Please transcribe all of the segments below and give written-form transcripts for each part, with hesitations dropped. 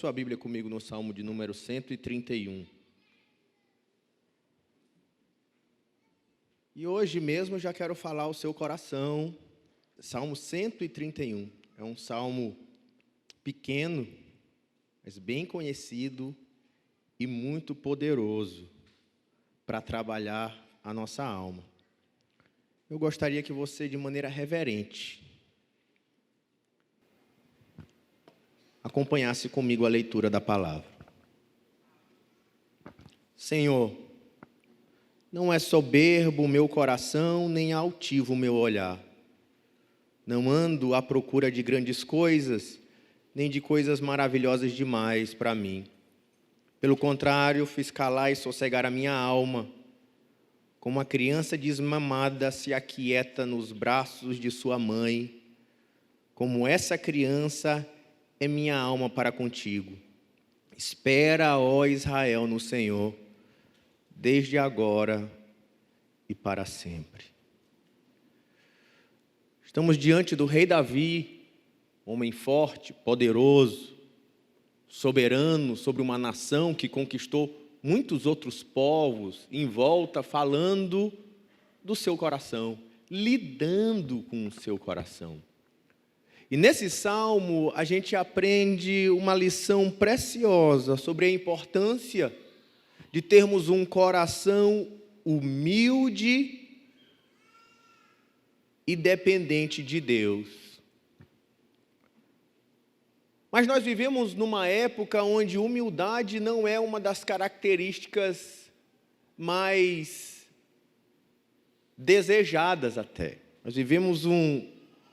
sua Bíblia comigo no Salmo de número 131. E hoje mesmo eu já quero falar ao seu coração. Salmo 131. É um salmo pequeno, mas bem conhecido e muito poderoso para trabalhar a nossa alma. Eu gostaria que você, de maneira reverente, acompanhasse comigo a leitura da palavra. Senhor, não é soberbo o meu coração, nem altivo o meu olhar. Não ando à procura de grandes coisas, nem de coisas maravilhosas demais para mim. Pelo contrário, fiz calar e sossegar a minha alma, como uma criança desmamada se aquieta nos braços de sua mãe. Como essa criança é minha alma para contigo. Espera, ó Israel, no Senhor, desde agora e para sempre. Estamos diante do rei Davi, homem forte, poderoso, soberano sobre uma nação que conquistou muitos outros povos em volta, falando do seu coração, lidando com o seu coração. E nesse salmo a gente aprende uma lição preciosa sobre a importância de termos um coração humilde e dependente de Deus. Mas nós vivemos numa época onde humildade não é uma das características mais desejadas até. Nós vivemos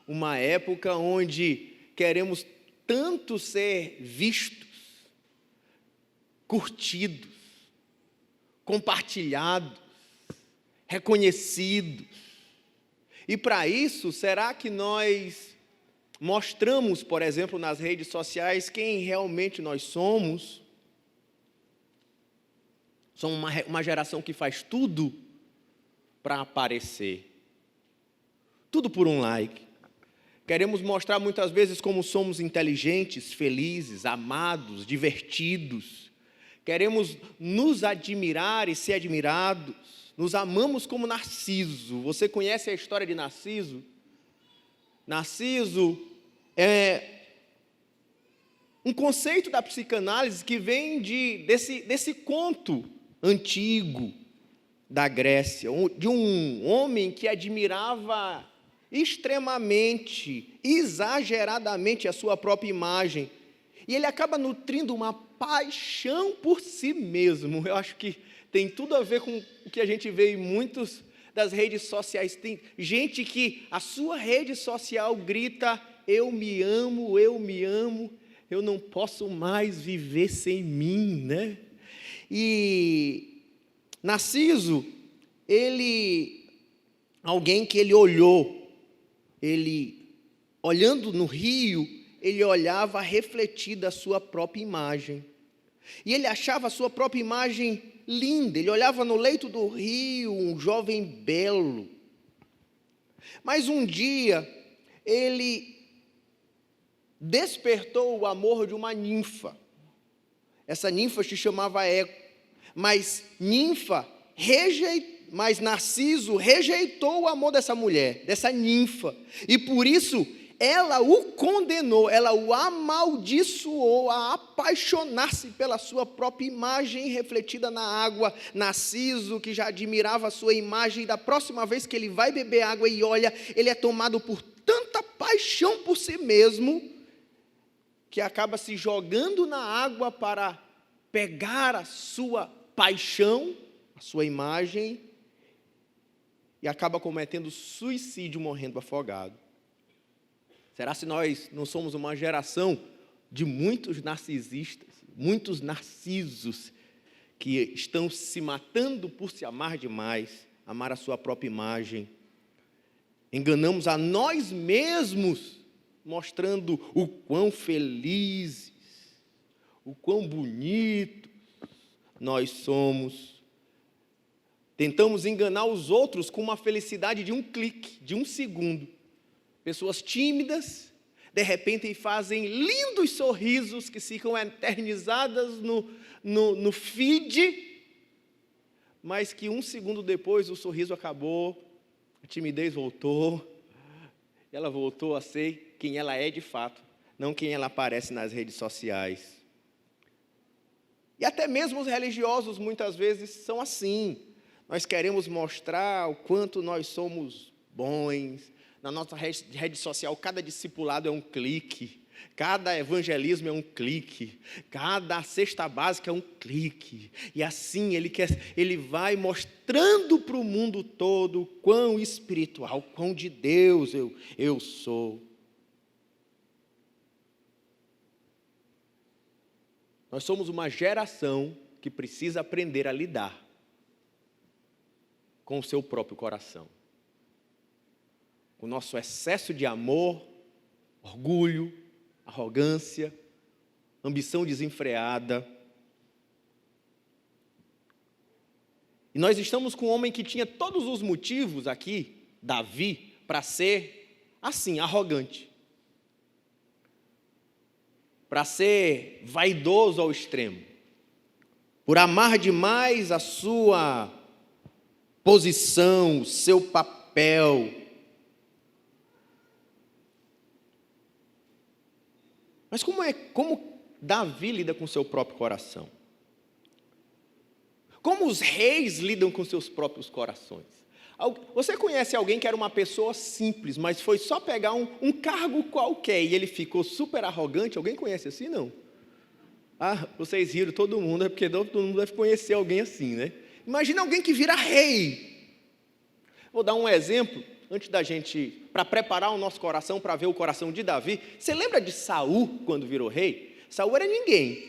uma época onde queremos tanto ser vistos, curtidos, compartilhados, reconhecidos. E para isso, será que nós mostramos, por exemplo, nas redes sociais, quem realmente nós somos? Somos uma geração que faz tudo para aparecer. Tudo por um like. Queremos mostrar muitas vezes como somos inteligentes, felizes, amados, divertidos. Queremos nos admirar e ser admirados. Nos amamos como Narciso. Você conhece a história de Narciso? Narciso é um conceito da psicanálise que vem desse conto antigo da Grécia, de um homem que admirava extremamente, exageradamente a sua própria imagem. E ele acaba nutrindo uma paixão por si mesmo. Eu acho que tem tudo a ver com o que a gente vê em muitas das redes sociais. Tem gente que a sua rede social grita: eu me amo, eu não posso mais viver sem mim, né? E Narciso, alguém que ele olhou, olhando no rio, ele olhava refletida a sua própria imagem. E ele achava a sua própria imagem linda. Ele olhava no leito do rio, um jovem belo. Mas um dia, ele despertou o amor de uma ninfa. Essa ninfa se chamava Eco. Mas Narciso rejeitou o amor dessa mulher, dessa ninfa. E por isso, ela o condenou, ela o amaldiçoou a apaixonar-se pela sua própria imagem refletida na água. Narciso, que já admirava a sua imagem, da próxima vez que ele vai beber água e olha, ele é tomado por tanta paixão por si mesmo, que acaba se jogando na água para pegar a sua paixão, a sua imagem, e acaba cometendo suicídio, morrendo afogado. Será se nós não somos uma geração de muitos narcisistas, muitos narcisos, que estão se matando por se amar demais, amar a sua própria imagem? Enganamos a nós mesmos, mostrando o quão felizes, o quão bonitos nós somos. Tentamos enganar os outros com uma felicidade de um clique, de um segundo. Pessoas tímidas, de repente fazem lindos sorrisos que ficam eternizados no feed, mas que um segundo depois o sorriso acabou, a timidez voltou, ela voltou a ser quem ela é de fato, não quem ela aparece nas redes sociais. E até mesmo os religiosos muitas vezes são assim. Nós queremos mostrar o quanto nós somos bons. Na nossa rede social, cada discipulado é um clique, cada evangelismo é um clique, cada cesta básica é um clique. E assim ele vai mostrando para o mundo todo o quão espiritual, quão de Deus eu sou. Nós somos uma geração que precisa aprender a lidar com o seu próprio coração. O nosso excesso de amor, orgulho, arrogância, ambição desenfreada. E nós estamos com um homem que tinha todos os motivos aqui, Davi, para ser assim, arrogante. Para ser vaidoso ao extremo. Por amar demais a sua posição, o seu papel. Mas como Davi lida com o seu próprio coração? Como os reis lidam com seus próprios corações? Você conhece alguém que era uma pessoa simples, mas foi só pegar um cargo qualquer e ele ficou super arrogante? Alguém conhece assim, não? Ah, vocês riram todo mundo, é porque todo mundo deve conhecer alguém assim, né? Imagina alguém que vira rei. Vou dar um exemplo, antes da gente, para preparar o nosso coração, para ver o coração de Davi. Você lembra de Saul, quando virou rei? Saul era ninguém.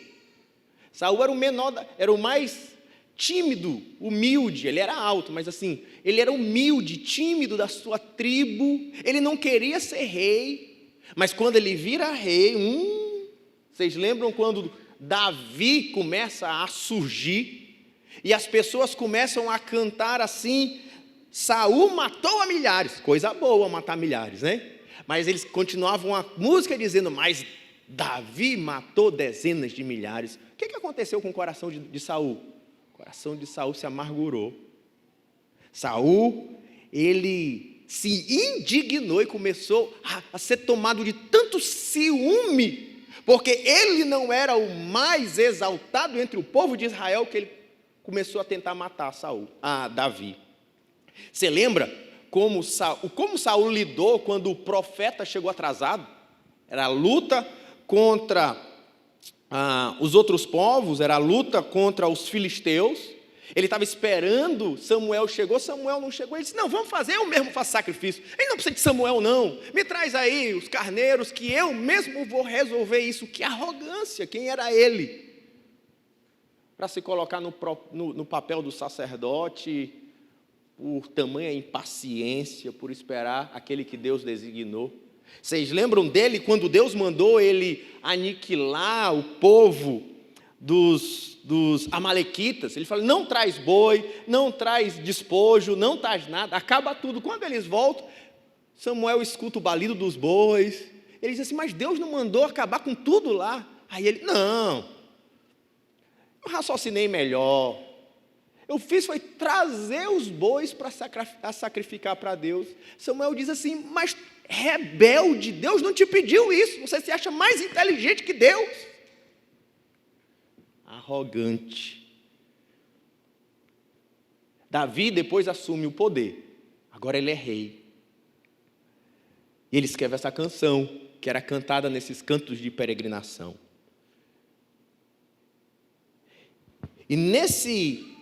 Saul era o menor, era o mais tímido, humilde. Ele era alto, mas assim, ele era humilde, tímido da sua tribo. Ele não queria ser rei, mas quando ele vira rei, vocês lembram quando Davi começa a surgir e as pessoas começam a cantar assim: Saul matou a milhares. Coisa boa matar milhares, né? Mas eles continuavam a música dizendo: mas Davi matou dezenas de milhares. O que aconteceu com o coração de Saul? O coração de Saul se amargurou. Saul, ele se indignou e começou a ser tomado de tanto ciúme, porque ele não era o mais exaltado entre o povo de Israel, que ele começou a tentar matar Davi. Você lembra como Saul lidou quando o profeta chegou atrasado? Era a luta contra os outros povos, era a luta contra os filisteus. Ele estava esperando, Samuel chegou, Samuel não chegou. Ele disse: não, vamos fazer, eu mesmo faço sacrifício. Ele não precisa de Samuel, não. Me traz aí os carneiros, que eu mesmo vou resolver isso. Que arrogância, quem era ele? Para se colocar no papel do sacerdote, por tamanha impaciência, por esperar aquele que Deus designou. Vocês lembram dele quando Deus mandou ele aniquilar o povo dos amalequitas? Ele falou: não traz boi, não traz despojo, não traz nada, acaba tudo. Quando eles voltam, Samuel escuta o balido dos bois. Ele diz assim: mas Deus não mandou acabar com tudo lá? Aí ele: não, eu raciocinei melhor. Eu fiz foi trazer os bois para sacrificar para Deus. Samuel diz assim: mas rebelde, Deus não te pediu isso, você se acha mais inteligente que Deus. Arrogante. Davi depois assume o poder, agora ele é rei. E ele escreve essa canção, que era cantada nesses cantos de peregrinação. E nesse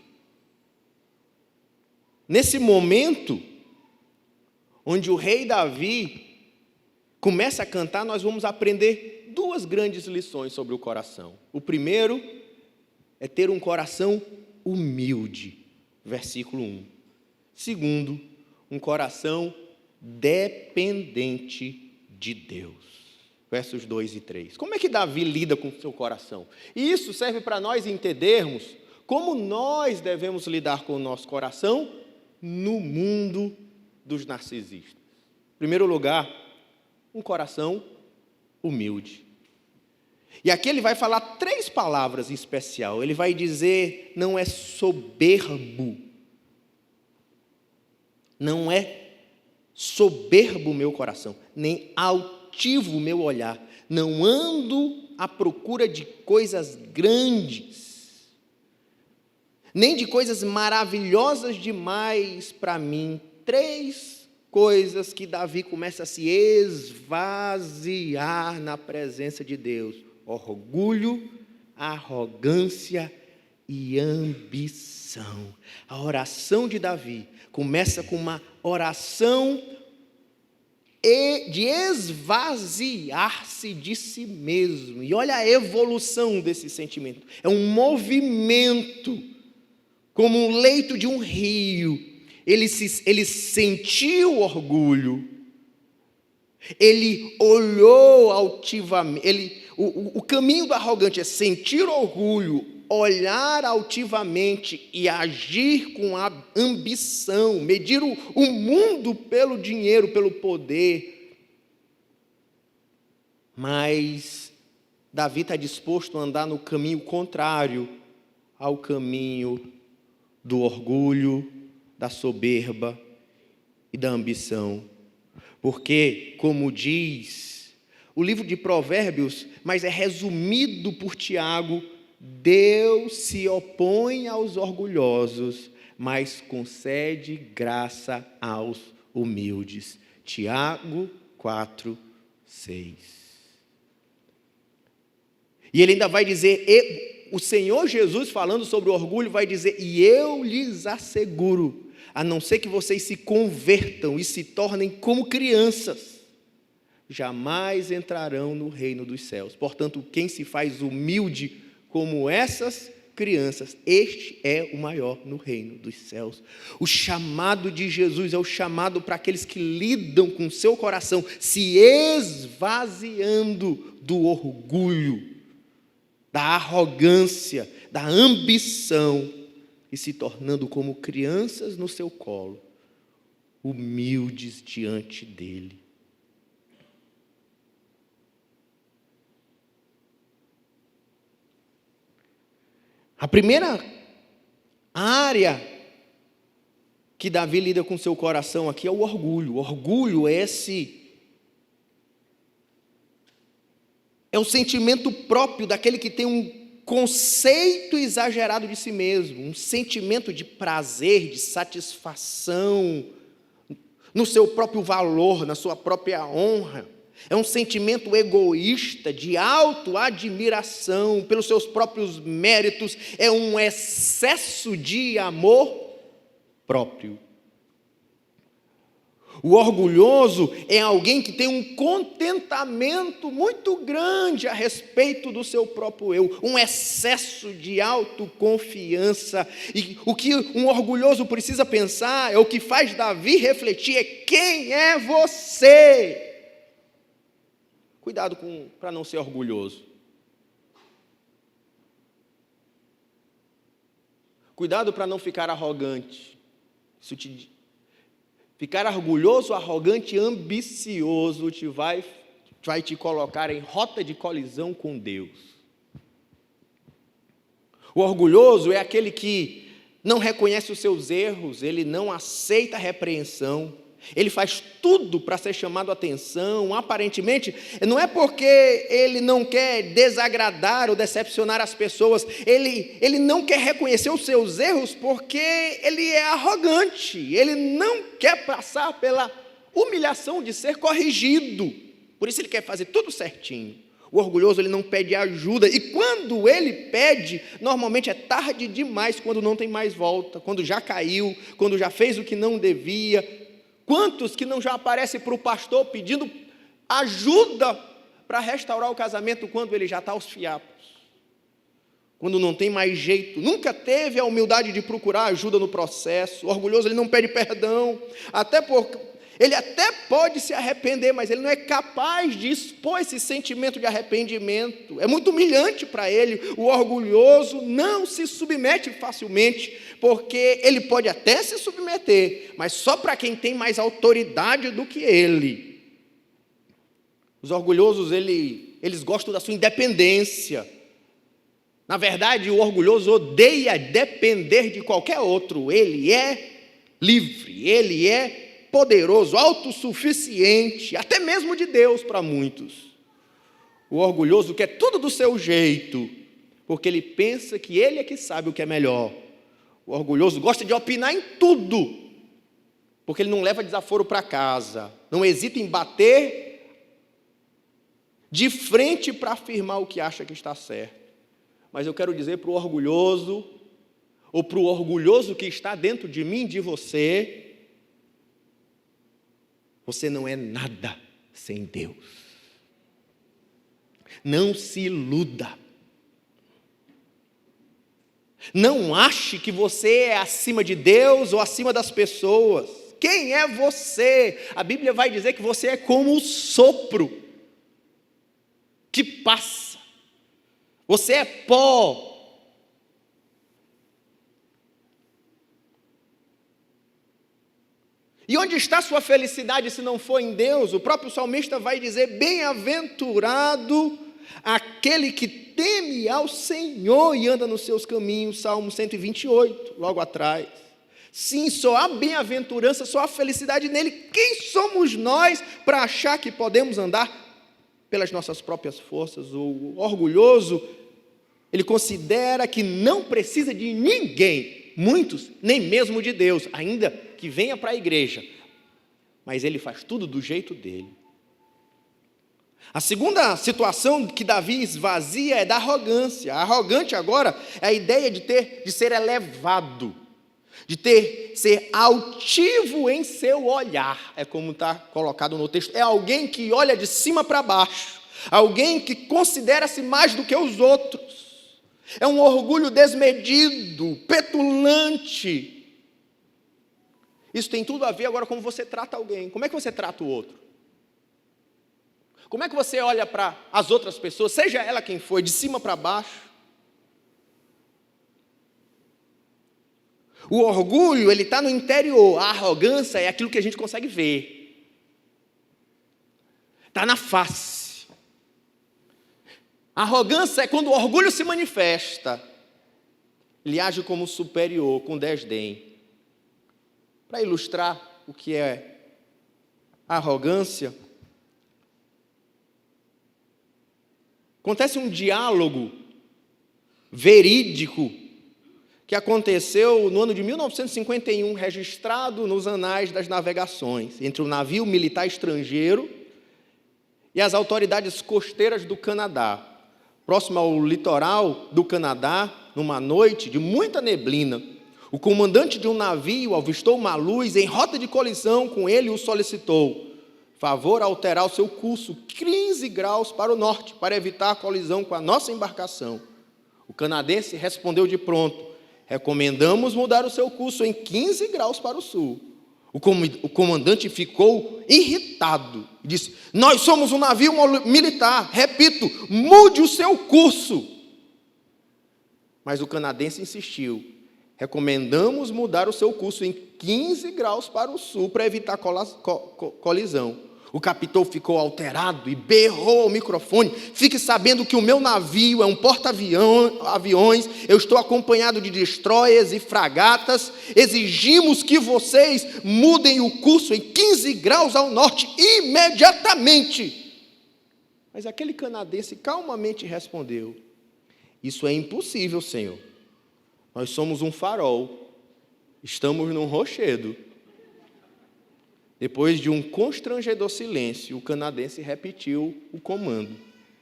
momento, onde o rei Davi começa a cantar, nós vamos aprender duas grandes lições sobre o coração. O primeiro é ter um coração humilde, versículo 1. Segundo, um coração dependente de Deus, versos 2 e 3. Como é que Davi lida com o seu coração? E isso serve para nós entendermos como nós devemos lidar com o nosso coração no mundo dos narcisistas. Em primeiro lugar, um coração humilde. E aqui ele vai falar 3 palavras em especial. Ele vai dizer, não é soberbo. Não é soberbo o meu coração, nem altivo o meu olhar. Não ando à procura de coisas grandes, nem de coisas maravilhosas demais para mim. 3 coisas que Davi começa a se esvaziar na presença de Deus: orgulho, arrogância e ambição. A oração de Davi começa com uma oração de esvaziar-se de si mesmo. E olha a evolução desse sentimento. É um movimento, como um leito de um rio. Ele sentiu orgulho, ele olhou altivamente. O caminho do arrogante é sentir orgulho, olhar altivamente e agir com a ambição, medir o mundo pelo dinheiro, pelo poder. Mas Davi está disposto a andar no caminho contrário ao caminho do orgulho, da soberba e da ambição. Porque, como diz o livro de Provérbios, mas é resumido por Tiago, Deus se opõe aos orgulhosos, mas concede graça aos humildes. Tiago 4:6. E ele ainda vai dizer, o Senhor Jesus falando sobre o orgulho vai dizer, e eu lhes asseguro, a não ser que vocês se convertam e se tornem como crianças, jamais entrarão no reino dos céus. Portanto, quem se faz humilde como essas crianças, este é o maior no reino dos céus. O chamado de Jesus é o chamado para aqueles que lidam com seu coração, se esvaziando do orgulho, da arrogância, da ambição, e se tornando como crianças no seu colo, humildes diante dele. A primeira área que Davi lida com seu coração aqui é o orgulho. O orgulho é o sentimento próprio daquele que tem um conceito exagerado de si mesmo, um sentimento de prazer, de satisfação no seu próprio valor, na sua própria honra. É um sentimento egoísta, de autoadmiração pelos seus próprios méritos. É um excesso de amor próprio. O orgulhoso é alguém que tem um contentamento muito grande a respeito do seu próprio eu, um excesso de autoconfiança. E o que um orgulhoso precisa pensar, é o que faz Davi refletir, é quem é você? Cuidado para não ser orgulhoso. Cuidado para não ficar arrogante. Ficar orgulhoso, arrogante e ambicioso vai te colocar em rota de colisão com Deus. O orgulhoso é aquele que não reconhece os seus erros, ele não aceita a repreensão, ele faz tudo para ser chamado a atenção. Aparentemente, não é porque ele não quer desagradar ou decepcionar as pessoas, ele não quer reconhecer os seus erros porque ele é arrogante, ele não quer passar pela humilhação de ser corrigido, por isso ele quer fazer tudo certinho. O orgulhoso, ele não pede ajuda, e quando ele pede, normalmente é tarde demais, quando não tem mais volta, quando já caiu, quando já fez o que não devia. Quantos que não já aparecem para o pastor pedindo ajuda para restaurar o casamento quando ele já está aos fiapos? Quando não tem mais jeito, nunca teve a humildade de procurar ajuda no processo. O orgulhoso, ele não pede perdão, ele até pode se arrepender, mas ele não é capaz de expor esse sentimento de arrependimento. É muito humilhante para ele. O orgulhoso não se submete facilmente, porque ele pode até se submeter, mas só para quem tem mais autoridade do que ele. Os orgulhosos, eles gostam da sua independência. Na verdade, o orgulhoso odeia depender de qualquer outro. Ele é livre, ele é poderoso, autossuficiente, até mesmo de Deus para muitos. O orgulhoso quer tudo do seu jeito, porque ele pensa que ele é que sabe o que é melhor. O orgulhoso gosta de opinar em tudo, porque ele não leva desaforo para casa, não hesita em bater de frente para afirmar o que acha que está certo. Mas eu quero dizer para o orgulhoso, ou para o orgulhoso que está dentro de mim, de você, você não é nada sem Deus. Não se iluda. Não ache que você é acima de Deus ou acima das pessoas. Quem é você? A Bíblia vai dizer que você é como o sopro que passa. Você é pó. E onde está sua felicidade se não for em Deus? O próprio salmista vai dizer: bem-aventurado aquele que teme ao Senhor e anda nos seus caminhos. Salmo 128, logo atrás. Sim, só há bem-aventurança, só há felicidade nele. Quem somos nós para achar que podemos andar pelas nossas próprias forças? O orgulhoso, ele considera que não precisa de ninguém, muitos, nem mesmo de Deus, ainda que venha para a igreja, mas ele faz tudo do jeito dele. A segunda situação que Davi esvazia é da arrogância. A arrogante agora é a ideia de ser elevado, ser altivo em seu olhar, é como está colocado no texto. É alguém que olha de cima para baixo, alguém que considera-se mais do que os outros. É um orgulho desmedido, petulante. Isso tem tudo a ver agora com como você trata alguém. Como é que você trata o outro? Como é que você olha para as outras pessoas, seja ela quem for, de cima para baixo? O orgulho, ele está no interior. A arrogância é aquilo que a gente consegue ver. Está na face. A arrogância é quando o orgulho se manifesta. Ele age como superior, com desdém. Para ilustrar o que é a arrogância, acontece um diálogo verídico que aconteceu no ano de 1951, registrado nos anais das navegações, entre um navio militar estrangeiro e as autoridades costeiras do Canadá. Próximo ao litoral do Canadá, numa noite de muita neblina, o comandante de um navio avistou uma luz em rota de colisão com ele e o solicitou favor alterar o seu curso 15 graus para o norte, para evitar a colisão com a nossa embarcação. O canadense respondeu de pronto: recomendamos mudar o seu curso em 15 graus para o sul. O comandante ficou irritado e disse: nós somos um navio militar, repito, mude o seu curso. Mas o canadense insistiu: recomendamos mudar o seu curso em 15 graus para o sul para evitar colisão. O capitão ficou alterado e berrou ao microfone: fique sabendo que o meu navio é um porta-aviões, eu estou acompanhado de destroyers e fragatas, exigimos que vocês mudem o curso em 15 graus ao norte imediatamente. Mas aquele canadense calmamente respondeu: isso é impossível, senhor. Nós somos um farol, estamos num rochedo. Depois de um constrangedor silêncio, o canadense repetiu o comando: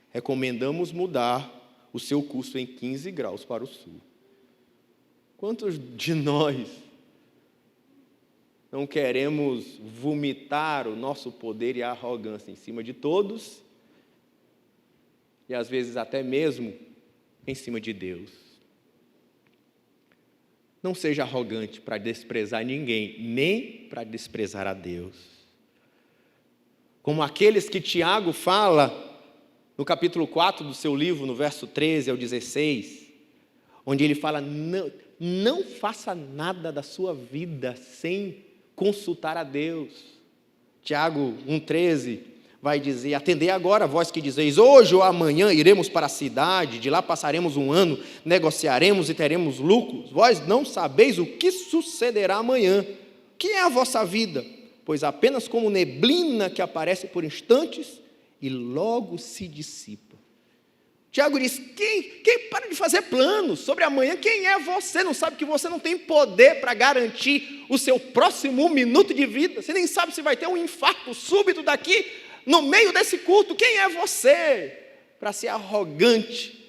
recomendamos mudar o seu curso em 15 graus para o sul. Quantos de nós não queremos vomitar o nosso poder e a arrogância em cima de todos, e às vezes até mesmo em cima de Deus? Não seja arrogante para desprezar ninguém, nem para desprezar a Deus. Como aqueles que Tiago fala no capítulo 4 do seu livro, no verso 13 ao 16, onde ele fala: não faça nada da sua vida sem consultar a Deus. Tiago 1,13, vai dizer: atendei agora, vós que dizeis, hoje ou amanhã iremos para a cidade, de lá passaremos um ano, negociaremos e teremos lucros. Vós não sabeis o que sucederá amanhã. Que é a vossa vida? Pois apenas como neblina que aparece por instantes e logo se dissipa. Tiago diz: quem para de fazer planos sobre amanhã? Quem é você? Não sabe que você não tem poder para garantir o seu próximo minuto de vida? Você nem sabe se vai ter um infarto súbito daqui no meio desse culto. Quem é você para ser arrogante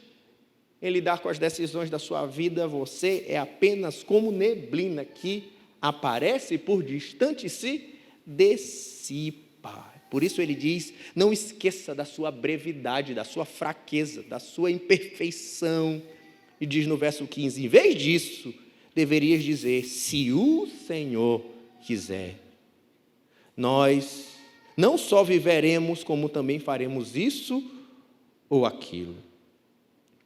em lidar com as decisões da sua vida? Você é apenas como neblina que aparece por distante e se dissipa. Por isso ele diz: não esqueça da sua brevidade, da sua fraqueza, da sua imperfeição. E diz no verso 15: em vez disso, deverias dizer: se o Senhor quiser, nós não só viveremos, como também faremos isso ou aquilo.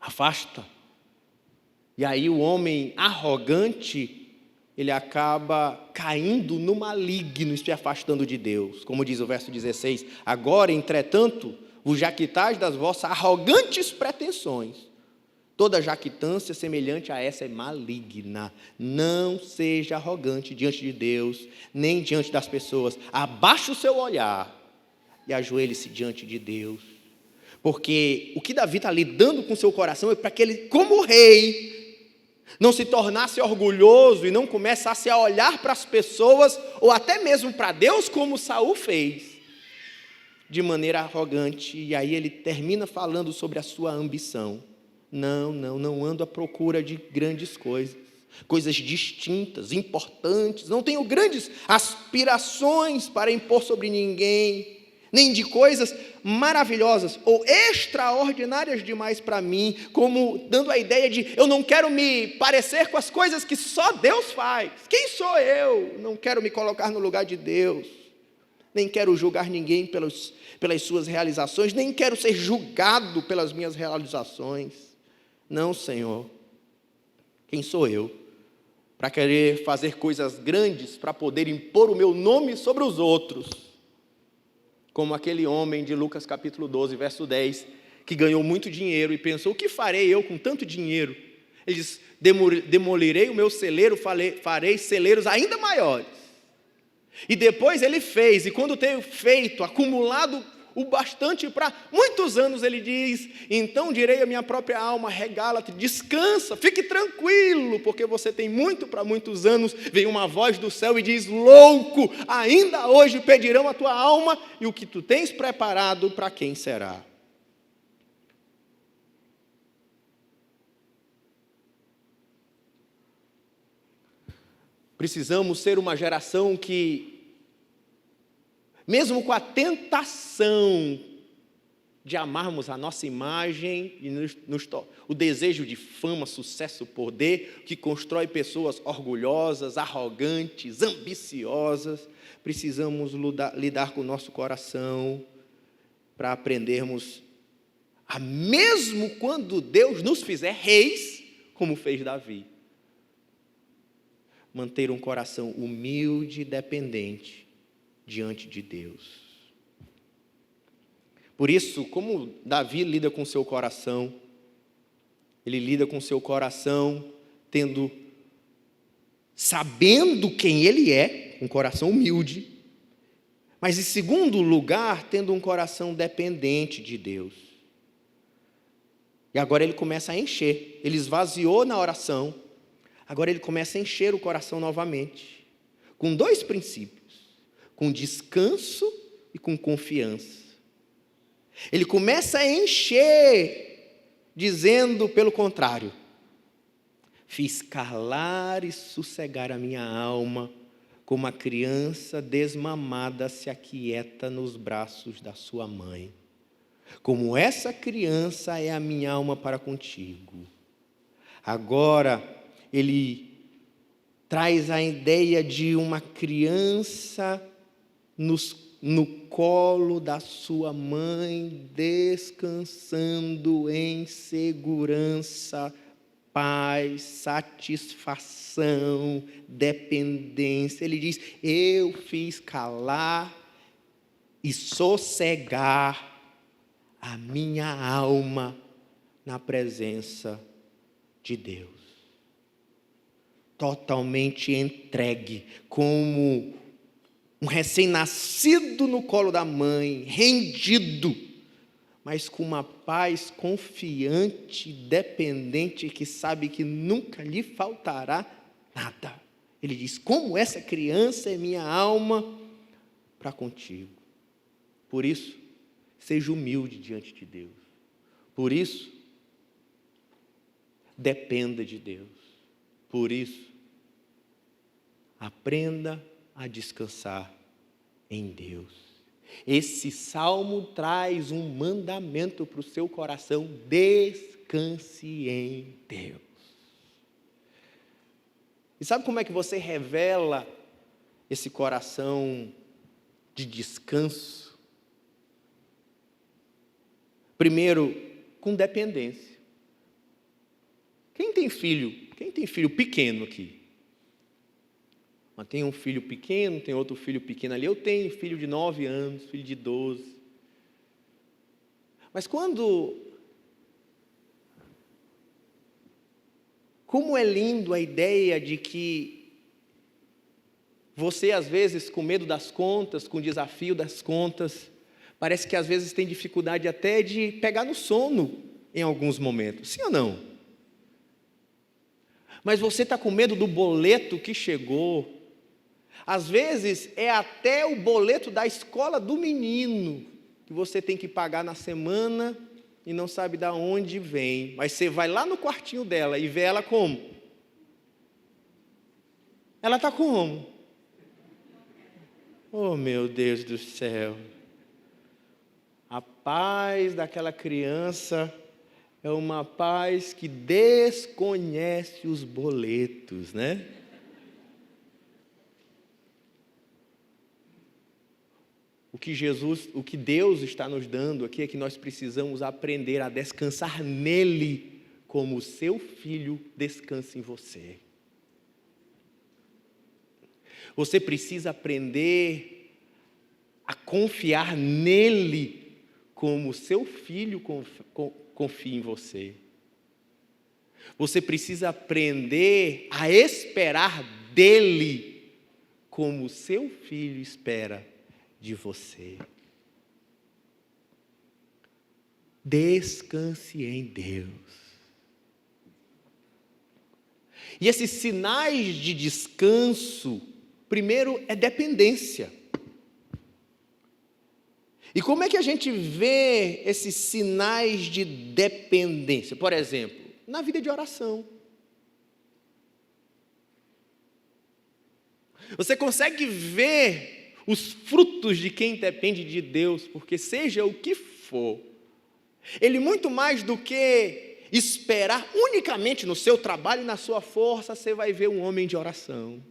Afasta. E aí o homem arrogante, ele acaba caindo no maligno e se afastando de Deus. Como diz o verso 16: agora, entretanto, vos jactais das vossas arrogantes pretensões. Toda jactância semelhante a essa é maligna. Não seja arrogante diante de Deus, nem diante das pessoas. Abaixe o seu olhar e ajoelhe-se diante de Deus. Porque o que Davi está lidando com seu coração é para que ele, como rei, não se tornasse orgulhoso e não começasse a olhar para as pessoas, ou até mesmo para Deus, como Saul fez, de maneira arrogante. E aí ele termina falando sobre a sua ambição. Não ando à procura de grandes coisas distintas, importantes. Não tenho grandes aspirações para impor sobre ninguém, nem de coisas maravilhosas ou extraordinárias demais para mim, como dando a ideia de eu não quero me parecer com as coisas que só Deus faz. Quem sou eu? Não quero me colocar no lugar de Deus, nem quero julgar ninguém pelas suas realizações, nem quero ser julgado pelas minhas realizações. Não, Senhor. Quem sou eu para querer fazer coisas grandes, para poder impor o meu nome sobre os outros? Como aquele homem de Lucas capítulo 12, verso 10, que ganhou muito dinheiro e pensou: o que farei eu com tanto dinheiro? Ele diz: demolirei o meu celeiro, farei celeiros ainda maiores. E depois ele fez, e quando teve feito, acumulado o bastante para muitos anos, ele diz: então direi à minha própria alma, regala-te, descansa, fique tranquilo, porque você tem muito para muitos anos. Vem uma voz do céu e diz: louco, ainda hoje pedirão a tua alma, e o que tu tens preparado, para quem será? Precisamos ser uma geração que, mesmo com a tentação de amarmos a nossa imagem e o desejo de fama, sucesso, poder, que constrói pessoas orgulhosas, arrogantes, ambiciosas, precisamos lidar com o nosso coração para aprendermos a, mesmo quando Deus nos fizer reis, como fez Davi, manter um coração humilde e dependente diante de Deus. Por isso, como Davi lida com seu coração, ele lida com seu coração sabendo quem ele é, um coração humilde, mas em segundo lugar, tendo um coração dependente de Deus. E agora ele começa a encher, ele esvaziou na oração, agora ele começa a encher o coração novamente, com dois princípios: com descanso e com confiança. Ele começa a encher, dizendo pelo contrário: fiz calar e sossegar a minha alma, como a criança desmamada se aquieta nos braços da sua mãe. Como essa criança é a minha alma para contigo. Agora, ele traz a ideia de uma criança no colo da sua mãe, descansando em segurança, paz, satisfação, dependência. Ele diz: eu fiz calar e sossegar a minha alma na presença de Deus. Totalmente entregue, como um recém-nascido no colo da mãe, rendido, mas com uma paz confiante, dependente, que sabe que nunca lhe faltará nada. Ele diz: como essa criança é minha alma para contigo. Por isso, seja humilde diante de Deus. Por isso, dependa de Deus. Por isso, aprenda a descansar em Deus. Esse salmo traz um mandamento para o seu coração: descanse em Deus. E sabe como é que você revela esse coração de descanso? Primeiro, com dependência. Quem tem filho pequeno aqui? Mas tem um filho pequeno, tem outro filho pequeno ali. Eu tenho filho de 9 anos, filho de 12. Mas como é lindo a ideia de que você, às vezes, com medo das contas, com o desafio das contas, parece que às vezes tem dificuldade até de pegar no sono em alguns momentos. Sim ou não? Mas você está com medo do boleto que chegou. Às vezes é até o boleto da escola do menino, que você tem que pagar na semana e não sabe de onde vem. Mas você vai lá no quartinho dela e vê ela como? Ela está como? Oh, meu Deus do céu. A paz daquela criança é uma paz que desconhece os boletos, né? O que Deus está nos dando aqui é que nós precisamos aprender a descansar nele, como o seu filho descansa em você. Você precisa aprender a confiar nele, como o seu filho confia em você. Você precisa aprender a esperar dele, como o seu filho espera de você. Descanse em Deus. E esses sinais de descanso, primeiro é dependência. E como é que a gente vê esses sinais de dependência? Por exemplo, na vida de oração. Você consegue ver os frutos de quem depende de Deus, porque seja o que for, ele muito mais do que esperar unicamente no seu trabalho e na sua força, você vai ver um homem de oração.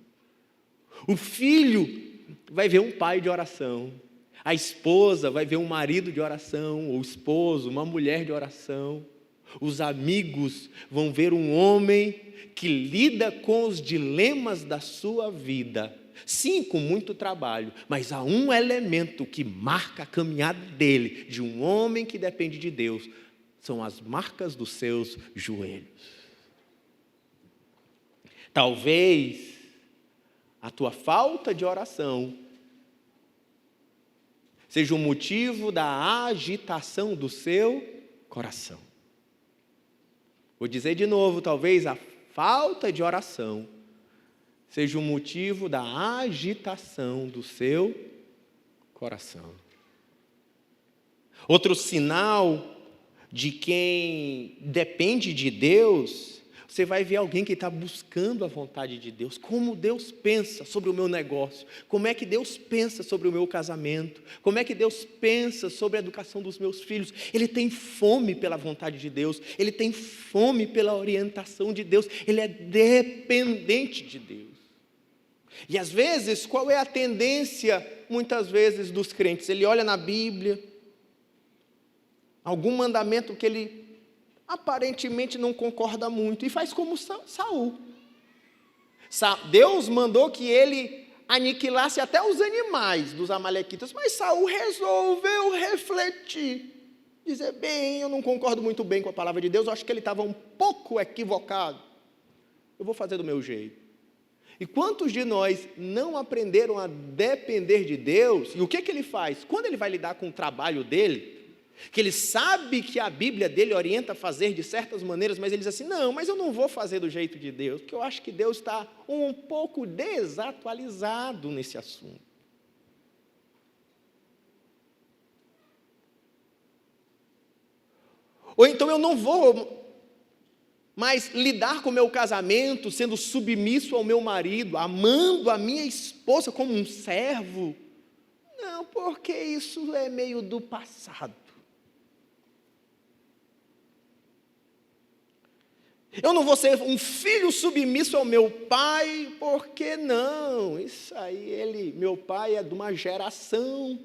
O filho vai ver um pai de oração. A esposa vai ver um marido de oração, ou o esposo, uma mulher de oração. Os amigos vão ver um homem que lida com os dilemas da sua vida. Sim, com muito trabalho, mas há um elemento que marca a caminhada dele, de um homem que depende de Deus, são as marcas dos seus joelhos. Talvez a tua falta de oração seja o motivo da agitação do seu coração. Vou dizer de novo, talvez a falta de oração seja o motivo da agitação do seu coração. Outro sinal de quem depende de Deus, você vai ver alguém que está buscando a vontade de Deus. Como Deus pensa sobre o meu negócio? Como é que Deus pensa sobre o meu casamento? Como é que Deus pensa sobre a educação dos meus filhos? Ele tem fome pela vontade de Deus. Ele tem fome pela orientação de Deus. Ele é dependente de Deus. E às vezes, qual é a tendência, muitas vezes, dos crentes? Ele olha na Bíblia, algum mandamento que ele aparentemente não concorda muito, e faz como Saul. Deus mandou que ele aniquilasse até os animais dos amalequitas, mas Saul resolveu refletir, dizer, bem, eu não concordo muito bem com a palavra de Deus, eu acho que ele estava um pouco equivocado, eu vou fazer do meu jeito. E quantos de nós não aprenderam a depender de Deus? E o que ele faz? Quando ele vai lidar com o trabalho dele, que ele sabe que a Bíblia dele orienta a fazer de certas maneiras, mas ele diz assim, não, mas eu não vou fazer do jeito de Deus, porque eu acho que Deus está um pouco desatualizado nesse assunto. Ou então eu não vou mais lidar com o meu casamento, sendo submisso ao meu marido, amando a minha esposa como um servo. Não, porque isso é meio do passado. Eu não vou ser um filho submisso ao meu pai, porque não? Isso aí, meu pai é de uma geração,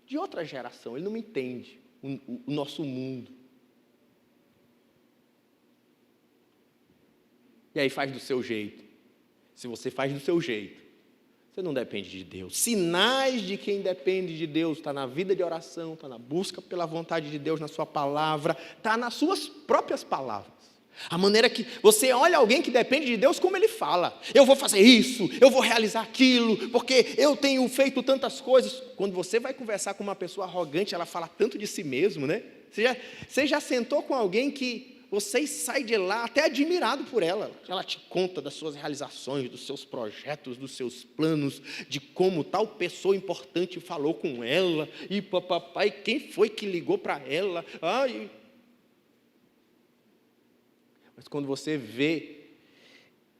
de outra geração, ele não me entende, o nosso mundo. E aí faz do seu jeito. Se você faz do seu jeito, você não depende de Deus. Sinais de quem depende de Deus está na vida de oração, está na busca pela vontade de Deus, na sua palavra, está nas suas próprias palavras. A maneira que você olha alguém que depende de Deus, como ele fala. Eu vou fazer isso, eu vou realizar aquilo, porque eu tenho feito tantas coisas. Quando você vai conversar com uma pessoa arrogante, ela fala tanto de si mesmo, né? Você já sentou com alguém que você sai de lá até admirado por ela. Ela te conta das suas realizações, dos seus projetos, dos seus planos, de como tal pessoa importante falou com ela, e papai, quem foi que ligou para ela? Mas quando você vê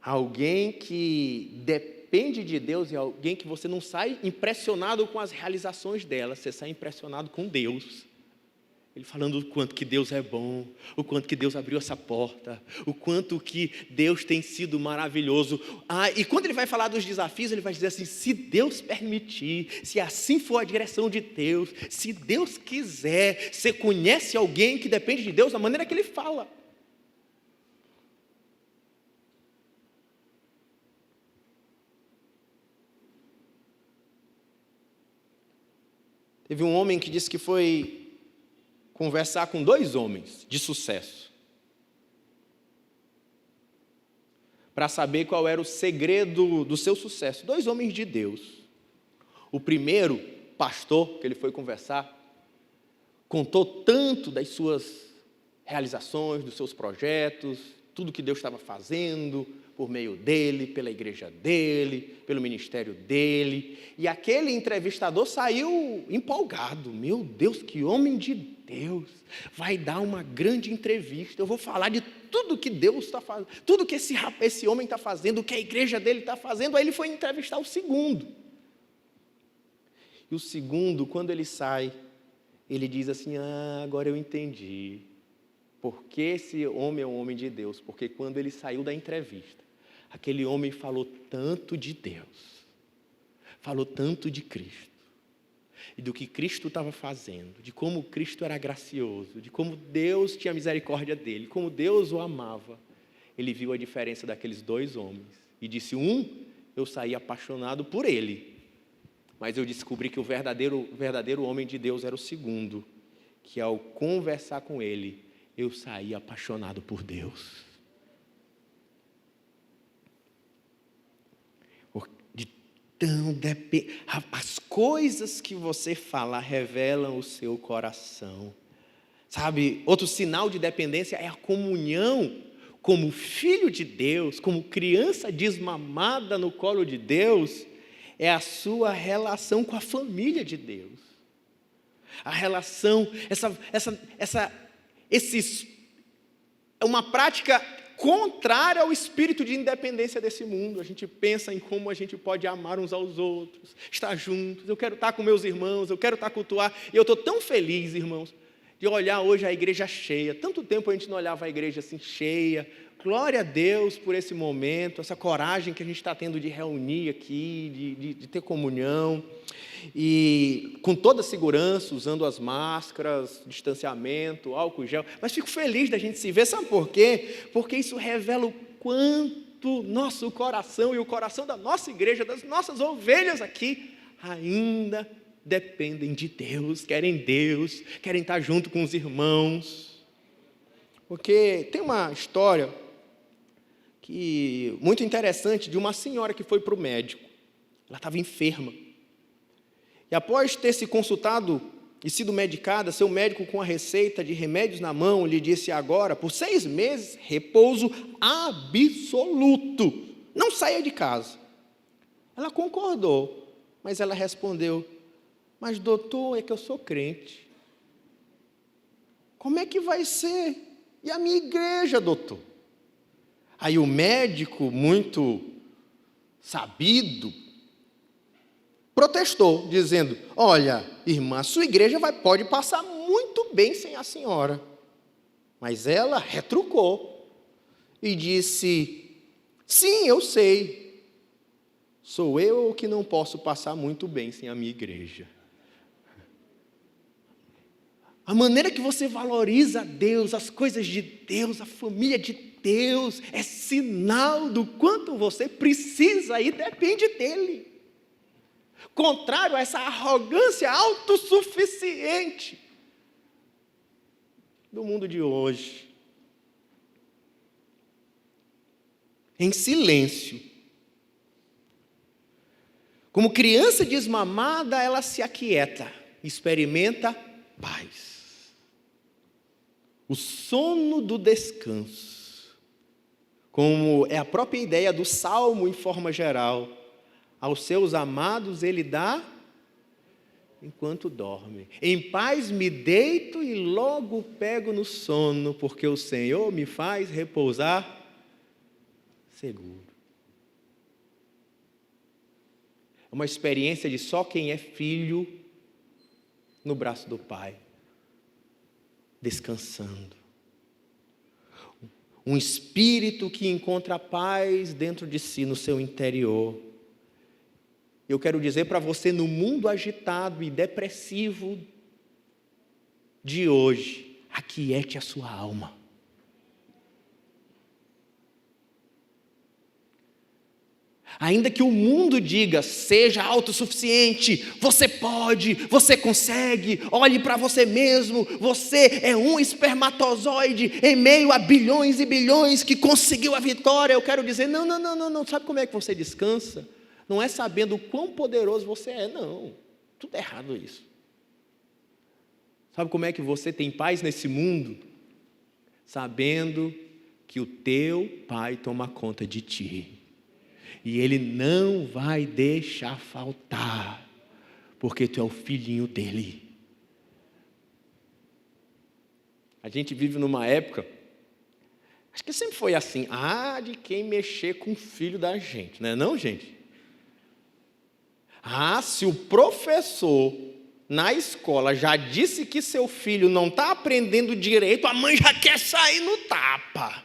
alguém que depende de Deus e alguém que você não sai impressionado com as realizações dela, você sai impressionado com Deus. Ele falando o quanto que Deus é bom, o quanto que Deus abriu essa porta, o quanto que Deus tem sido maravilhoso. E quando ele vai falar dos desafios, ele vai dizer assim, se Deus permitir, se assim for a direção de Deus, se Deus quiser, você conhece alguém que depende de Deus da maneira que ele fala. Teve um homem que disse que foi conversar com 2 homens de sucesso para saber qual era o segredo do seu sucesso. 2 homens de Deus. O primeiro, pastor, que ele foi conversar, contou tanto das suas realizações, dos seus projetos, tudo que Deus estava fazendo por meio dele, pela igreja dele, pelo ministério dele. E aquele entrevistador saiu empolgado. Meu Deus, que homem de Deus! Vai dar uma grande entrevista. Eu vou falar de tudo que Deus está fazendo, tudo que esse homem está fazendo, o que a igreja dele está fazendo. Aí ele foi entrevistar o segundo. E o segundo, quando ele sai, ele diz assim, agora eu entendi. Por que esse homem é um homem de Deus? Porque quando ele saiu da entrevista, aquele homem falou tanto de Deus, falou tanto de Cristo, e do que Cristo estava fazendo, de como Cristo era gracioso, de como Deus tinha misericórdia dele, como Deus o amava. Ele viu a diferença daqueles 2 homens e disse, eu saí apaixonado por ele, mas eu descobri que o verdadeiro homem de Deus era o segundo, que ao conversar com ele, eu saí apaixonado por Deus. As coisas que você fala revelam o seu coração. Sabe, outro sinal de dependência é a comunhão como filho de Deus, como criança desmamada no colo de Deus, é a sua relação com a família de Deus. A relação, é uma prática contrária ao espírito de independência desse mundo. A gente pensa em como a gente pode amar uns aos outros, estar juntos. Eu quero estar com meus irmãos, eu quero estar cultuar. E eu estou tão feliz, irmãos, de olhar hoje a igreja cheia. Tanto tempo a gente não olhava a igreja assim cheia. Glória a Deus por esse momento, essa coragem que a gente está tendo de reunir aqui, de ter comunhão. E com toda a segurança, usando as máscaras, distanciamento, álcool gel. Mas fico feliz da gente se ver, sabe por quê? Porque isso revela o quanto quanto nosso coração e o coração da nossa igreja, das nossas ovelhas aqui, ainda dependem de Deus, querem estar junto com os irmãos. Porque tem uma história muito interessante de uma senhora que foi para o médico. Ela estava enferma. E após ter se consultado e sido medicada, seu médico, com a receita de remédios na mão, lhe disse: agora, por 6 meses, repouso absoluto. Não saia de casa. Ela concordou, mas ela respondeu: mas doutor, é que eu sou crente. Como é que vai ser? E a minha igreja, doutor? Aí o médico, muito sabido, protestou, dizendo: olha, irmã, a sua igreja pode passar muito bem sem a senhora. Mas ela retrucou e disse: sim, eu sei. Sou eu que não posso passar muito bem sem a minha igreja. A maneira que você valoriza a Deus, as coisas de Deus, a família de Deus, é sinal do quanto você precisa e depende dEle. Contrário a essa arrogância autossuficiente do mundo de hoje. Em silêncio. Como criança desmamada, ela se aquieta, experimenta paz. O sono do descanso, como é a própria ideia do Salmo em forma geral. Aos seus amados ele dá enquanto dorme. Em paz me deito e logo pego no sono, porque o Senhor me faz repousar seguro. É uma experiência de só quem é filho no braço do Pai, descansando. Um espírito que encontra paz dentro de si, no seu interior. Eu quero dizer para você, no mundo agitado e depressivo de hoje, aquiete a sua alma. Ainda que o mundo diga: seja autossuficiente, você pode, você consegue, olhe para você mesmo, você é um espermatozoide em meio a bilhões e bilhões que conseguiu a vitória. Eu quero dizer: não, sabe como é que você descansa? Não é sabendo o quão poderoso você é, não. Tudo errado isso. Sabe como é que você tem paz nesse mundo? Sabendo que o teu Pai toma conta de ti. E Ele não vai deixar faltar, porque tu é o filhinho dEle. A gente vive numa época, acho que sempre foi assim, de quem mexer com o filho da gente, não é não, gente? Se o professor na escola já disse que seu filho não está aprendendo direito, a mãe já quer sair no tapa.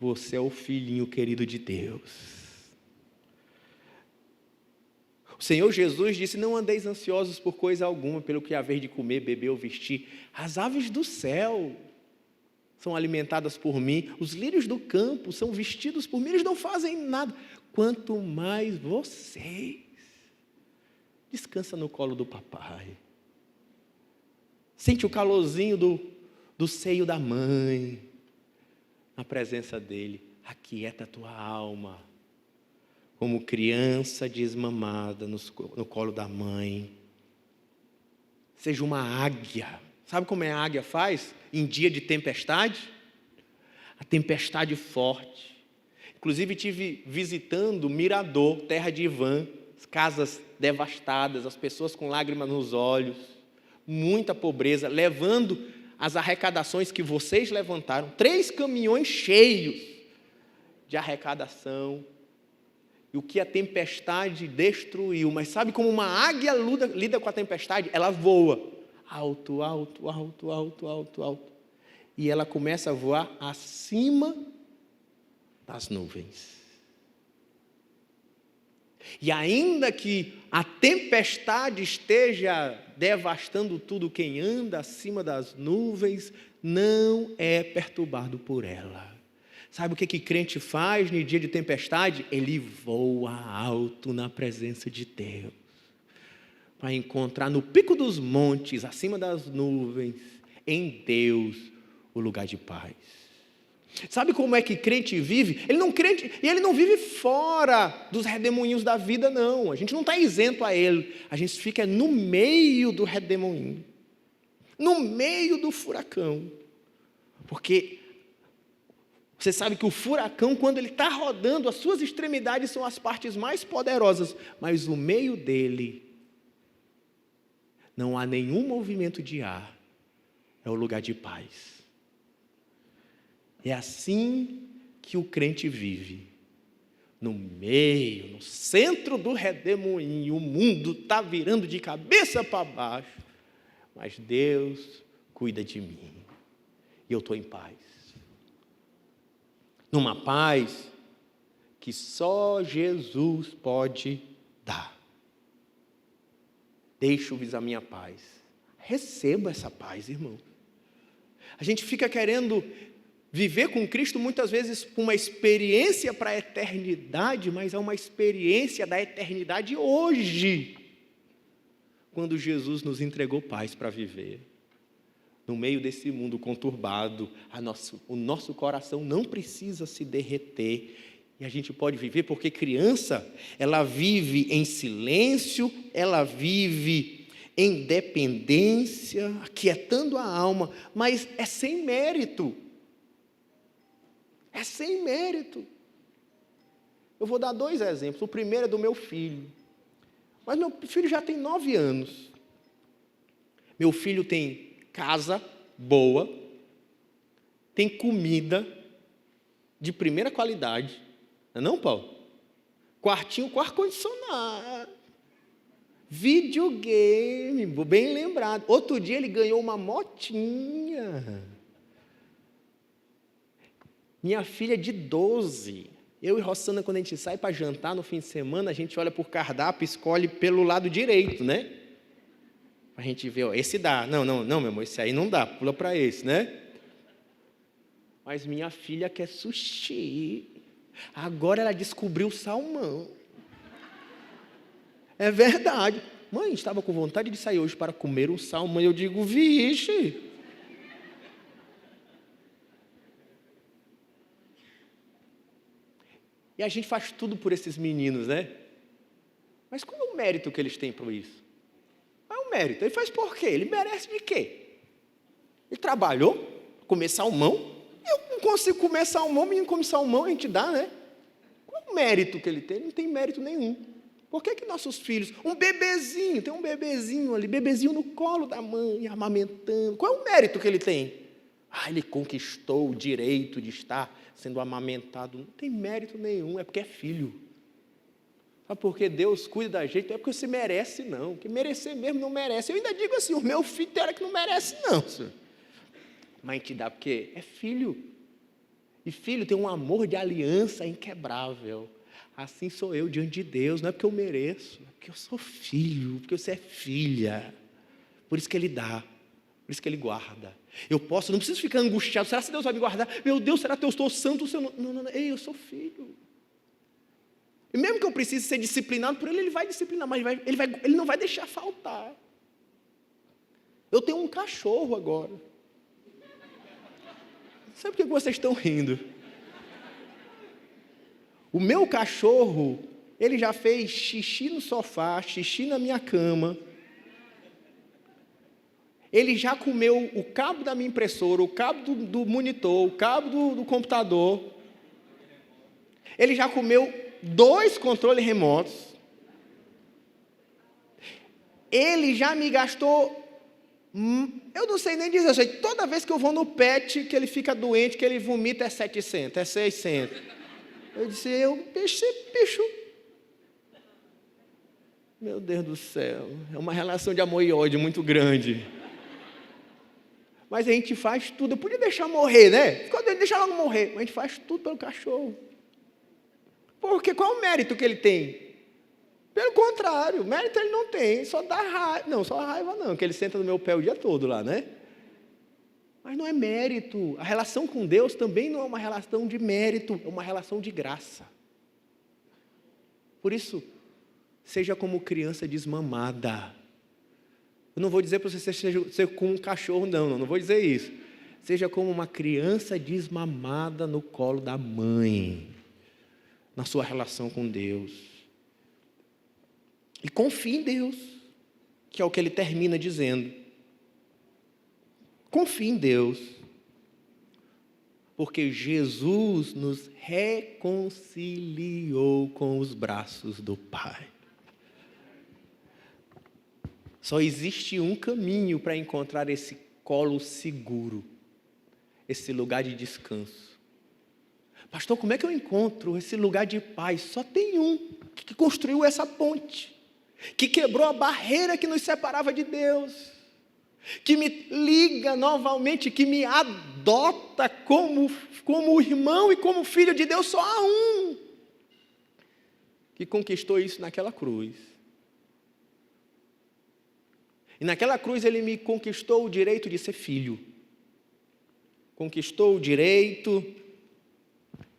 Você é o filhinho querido de Deus. O Senhor Jesus disse: não andeis ansiosos por coisa alguma, pelo que haver de comer, beber ou vestir. As aves do céu são alimentadas por mim, os lírios do campo são vestidos por mim, eles não fazem nada. Quanto mais vocês. Descansa no colo do papai. Sente o calorzinho do seio da mãe. Na presença dele, aquieta a tua alma. Como criança desmamada no colo da mãe. Seja uma águia. Sabe como a águia faz em dia de tempestade? A tempestade forte. Inclusive estive visitando Mirador, terra de Ivã, casas devastadas, as pessoas com lágrimas nos olhos, muita pobreza, levando as arrecadações que vocês levantaram, 3 caminhões cheios de arrecadação, e o que a tempestade destruiu. Mas sabe como uma águia lida com a tempestade? Ela voa. Alto, alto, alto, alto, alto, alto. E ela começa a voar acima das nuvens. E ainda que a tempestade esteja devastando tudo, quem anda acima das nuvens não é perturbado por ela. Sabe o que crente faz no dia de tempestade? Ele voa alto na presença de Deus, para encontrar no pico dos montes, acima das nuvens, em Deus, o lugar de paz. Sabe como é que crente vive? Ele não vive fora dos redemoinhos da vida, não. A gente não está isento a ele. A gente fica no meio do redemoinho, no meio do furacão. Porque você sabe que o furacão, quando ele está rodando, as suas extremidades são as partes mais poderosas, mas o meio dele não há nenhum movimento de ar, é o lugar de paz. É assim que o crente vive, no meio, no centro do redemoinho. O mundo está virando de cabeça para baixo, mas Deus cuida de mim, e eu estou em paz. Numa paz que só Jesus pode dar. Deixo-vos a minha paz. Receba essa paz, irmão. A gente fica querendo viver com Cristo muitas vezes com uma experiência para a eternidade, mas é uma experiência da eternidade hoje, quando Jesus nos entregou paz para viver. No meio desse mundo conturbado, o nosso coração não precisa se derreter, e a gente pode viver, porque criança, ela vive em silêncio, ela vive em dependência, aquietando a alma, mas é sem mérito. É sem mérito. Eu vou dar 2 exemplos. O primeiro é do meu filho. Mas meu filho já tem 9 anos. Meu filho tem casa boa, tem comida de primeira qualidade. Não é não, Paulo? Quartinho com ar-condicionado. Videogame, bem lembrado. Outro dia ele ganhou uma motinha. Minha filha de 12, eu e Rossana, quando a gente sai para jantar no fim de semana, a gente olha por cardápio, escolhe pelo lado direito, né? A gente vê, ó, esse dá. Não, meu amor, esse aí não dá, pula para esse, né? Mas minha filha quer sushi. Agora ela descobriu o salmão. É verdade. Mãe, estava com vontade de sair hoje para comer um salmão. Eu digo, vixe. E a gente faz tudo por esses meninos, né? Mas qual é o mérito que eles têm por isso? Qual é o mérito? Ele faz por quê? Ele merece de quê? Ele trabalhou, comer salmão. Eu não consigo comer salmão, menino come salmão, a gente dá, né? Qual é o mérito que ele tem? Ele não tem mérito nenhum. Por que nossos filhos, tem um bebezinho ali, bebezinho no colo da mãe, amamentando. Qual é o mérito que ele tem? Ele conquistou o direito de estar sendo amamentado. Não tem mérito nenhum, é porque é filho. Sabe por que Deus cuida da gente? Não é porque você merece, não. Que merecer mesmo não merece. Eu ainda digo assim, o meu filho tem hora que não merece, não, senhor. Mas te dá porque é filho. E filho tem um amor de aliança inquebrável. Assim sou eu diante de Deus. Não é porque eu mereço, é porque eu sou filho, porque você é filha. Por isso que Ele dá, por isso que Ele guarda. Eu não preciso ficar angustiado. Será que Deus vai me guardar? Meu Deus, será que eu estou santo? Não. Ei, eu sou filho. E mesmo que eu precise ser disciplinado por Ele vai disciplinar, mas Ele não vai deixar faltar. Eu tenho um cachorro agora. Sabe por que vocês estão rindo? O meu cachorro, ele já fez xixi no sofá, xixi na minha cama. Ele já comeu o cabo da minha impressora, o cabo do monitor, o cabo do computador. Ele já comeu 2 controles remotos. Ele já me gastou, eu não sei nem dizer, eu sei, toda vez que eu vou no pet, que ele fica doente, que ele vomita, é 700, é 600. Eu disse, bicho. Meu Deus do céu, é uma relação de amor e ódio muito grande. Mas a gente faz tudo. Eu podia deixar morrer, né? Deixa logo morrer. Mas a gente faz tudo pelo cachorro. Porque qual é o mérito que ele tem? Pelo contrário, mérito ele não tem, só dá raiva. Não, só raiva não, que ele senta no meu pé o dia todo lá, né? Mas não é mérito. A relação com Deus também não é uma relação de mérito, é uma relação de graça. Por isso, seja como criança desmamada. Eu não vou dizer para você ser como um cachorro, não vou dizer isso. Seja como uma criança desmamada no colo da mãe, na sua relação com Deus. E confie em Deus, que é o que ele termina dizendo. Confie em Deus, porque Jesus nos reconciliou com os braços do Pai. Só existe um caminho para encontrar esse colo seguro, esse lugar de descanso. Pastor, como é que eu encontro esse lugar de paz? Só tem um que construiu essa ponte, que quebrou a barreira que nos separava de Deus, que me liga novamente, que me adota como irmão e como filho de Deus. Só há um que conquistou isso naquela cruz. E naquela cruz ele me conquistou o direito de ser filho. Conquistou o direito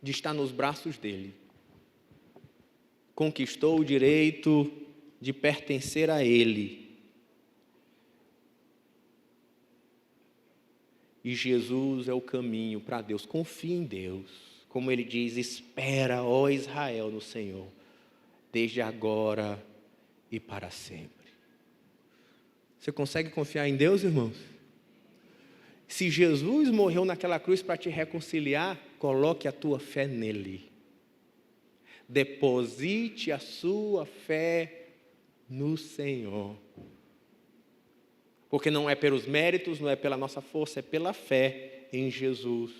de estar nos braços dele. Conquistou o direito de pertencer a ele. E Jesus é o caminho para Deus. Confie em Deus. Como ele diz, espera, ó Israel, no Senhor, desde agora e para sempre. Você consegue confiar em Deus, irmãos? Se Jesus morreu naquela cruz para te reconciliar, coloque a tua fé nele. Deposite a sua fé no Senhor. Porque não é pelos méritos, não é pela nossa força, é pela fé em Jesus.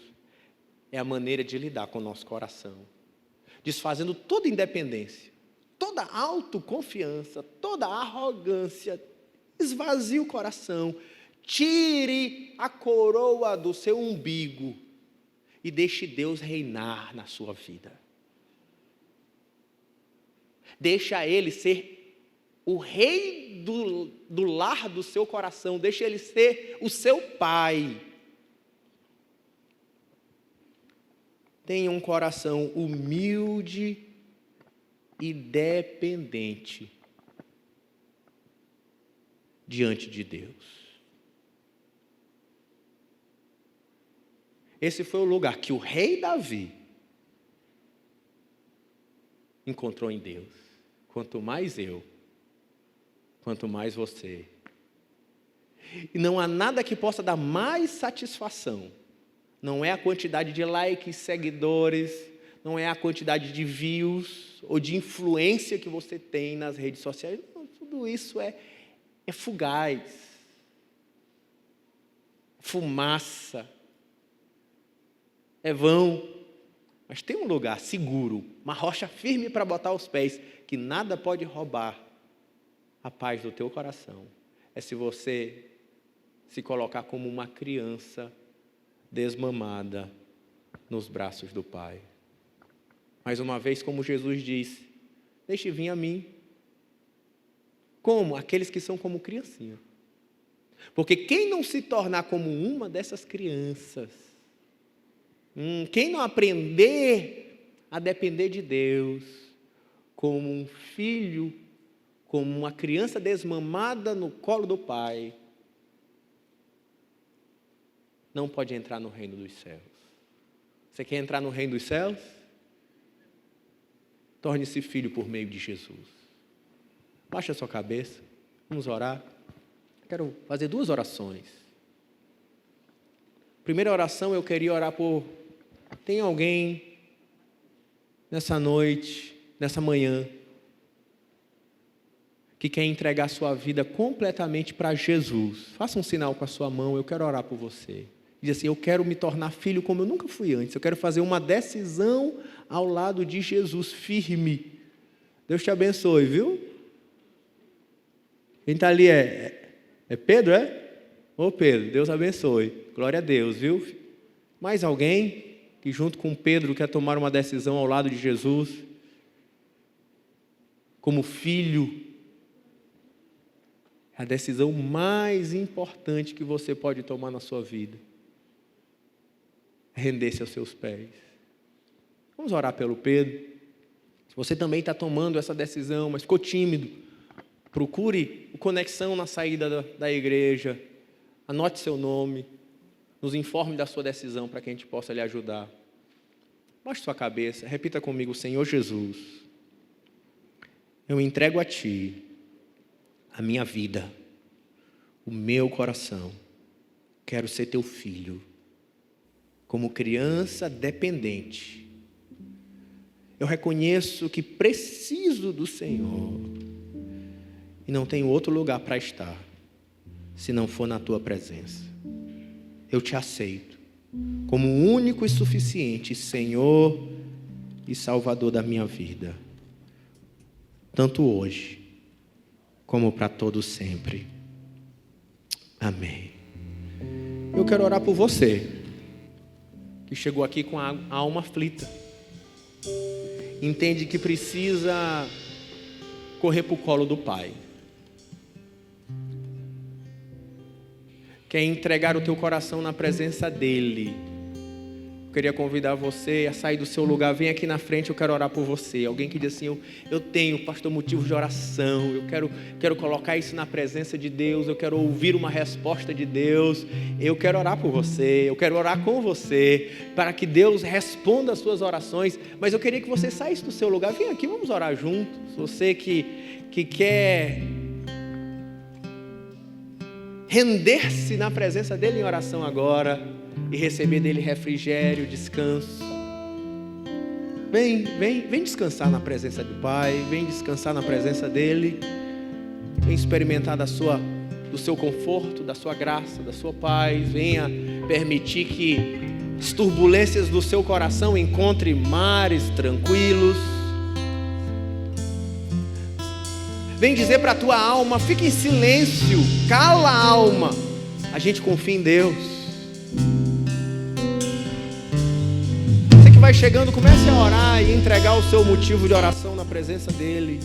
É a maneira de lidar com o nosso coração. Desfazendo toda independência, toda autoconfiança, toda arrogância. Esvazie o coração. Tire a coroa do seu umbigo e deixe Deus reinar na sua vida. Deixa Ele ser o rei do lar do seu coração. Deixa Ele ser o seu pai. Tenha um coração humilde e dependente diante de Deus. Esse foi o lugar que o rei Davi encontrou em Deus. Quanto mais eu, quanto mais você. E não há nada que possa dar mais satisfação. Não é a quantidade de likes, seguidores, não é a quantidade de views ou de influência que você tem nas redes sociais. Não, tudo isso é fugaz, fumaça, é vão. Mas tem um lugar seguro, uma rocha firme para botar os pés, que nada pode roubar a paz do teu coração. É se você se colocar como uma criança desmamada nos braços do Pai. Mais uma vez, como Jesus disse, deixe vir a mim. Como? Aqueles que são como criancinha. Porque quem não se tornar como uma dessas crianças, quem não aprender a depender de Deus, como um filho, como uma criança desmamada no colo do Pai, não pode entrar no reino dos céus. Você quer entrar no reino dos céus? Torne-se filho por meio de Jesus. Baixe a sua cabeça, vamos orar. Quero fazer 2 orações. Primeira oração, eu queria orar por... Tem alguém nessa noite, nessa manhã, que quer entregar sua vida completamente para Jesus? Faça um sinal com a sua mão, eu quero orar por você. Diz assim, eu quero me tornar filho como eu nunca fui antes. Eu quero fazer uma decisão ao lado de Jesus, firme. Deus te abençoe, viu? Quem está ali é Pedro, é? Ô Pedro, Deus abençoe. Glória a Deus, viu? Mais alguém que junto com Pedro quer tomar uma decisão ao lado de Jesus? como filho, é a decisão mais importante que você pode tomar na sua vida. Render-se aos seus pés. Vamos orar pelo Pedro. Se você também está tomando essa decisão, mas ficou tímido, procure o Conexão na saída da igreja. Anote seu nome. Nos informe da sua decisão para que a gente possa lhe ajudar. Baixe sua cabeça. Repita comigo: Senhor Jesus, eu entrego a Ti a minha vida, o meu coração. Quero ser Teu filho. Como criança dependente, eu reconheço que preciso do Senhor e não tenho outro lugar para estar se não for na Tua presença. Eu Te aceito como o único e suficiente Senhor e Salvador da minha vida, tanto hoje como para todo sempre. Amém. Eu quero orar por você que chegou aqui com a alma aflita, entende que precisa correr para o colo do Pai, quer entregar o teu coração na presença dEle. Eu queria convidar você a sair do seu lugar. Vem aqui na frente, eu quero orar por você. Alguém que diz assim: eu tenho, pastor, motivo de oração, eu quero colocar isso na presença de Deus, eu quero ouvir uma resposta de Deus, eu quero orar por você, eu quero orar com você, para que Deus responda as suas orações. Mas eu queria que você saísse do seu lugar. Vem aqui, vamos orar juntos. Você que quer render-se na presença dEle em oração agora e receber dEle refrigério, descanso. Vem descansar na presença do Pai, vem descansar na presença dEle, vem experimentar do seu conforto, da sua graça, da sua paz. Venha permitir que as turbulências do seu coração encontrem mares tranquilos. Vem dizer para a tua alma: fique em silêncio, cala a alma, a gente confia em Deus. Você que vai chegando, comece a orar e entregar o seu motivo de oração na presença dEle.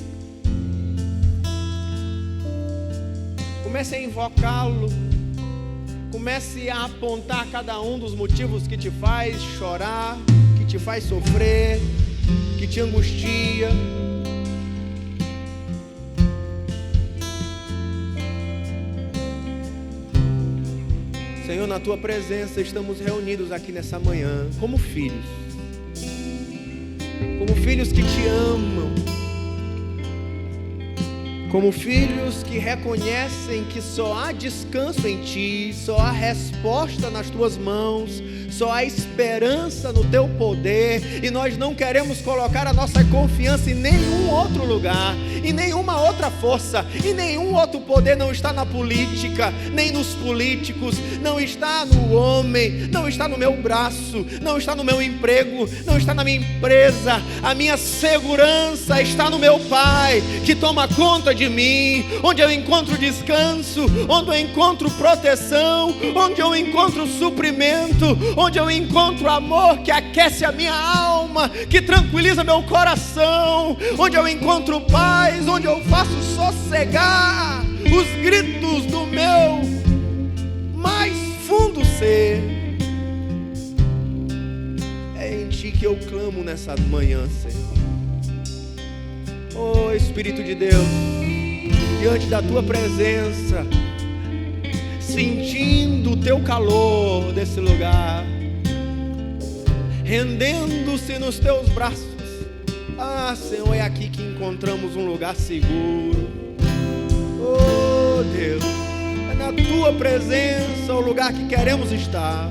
Comece a invocá-lo, comece a apontar cada um dos motivos que te faz chorar, que te faz sofrer, que te angustia. Senhor, na Tua presença estamos reunidos aqui nessa manhã como filhos que Te amam, como filhos que reconhecem que só há descanso em Ti, só há resposta nas Tuas mãos, só há esperança no Teu poder, e nós não queremos colocar a nossa confiança em nenhum outro lugar, em nenhuma outra força, em nenhum outro poder. Não está na política, nem nos políticos, não está no homem, não está no meu braço, não está no meu emprego, não está na minha empresa. A minha segurança está no meu Pai, que toma conta de mim, onde eu encontro descanso, onde eu encontro proteção, onde eu encontro suprimento, onde eu encontro amor que aquece a minha alma, que tranquiliza meu coração, onde eu encontro paz, onde eu faço sossegar os gritos do meu mais fundo ser. É em Ti que eu clamo nessa manhã, Senhor. Oh Espírito de Deus, diante da Tua presença, sentindo o Teu calor desse lugar, rendendo-se nos Teus braços. Ah, Senhor, é aqui que encontramos um lugar seguro. Oh Deus, é na Tua presença o lugar que queremos estar.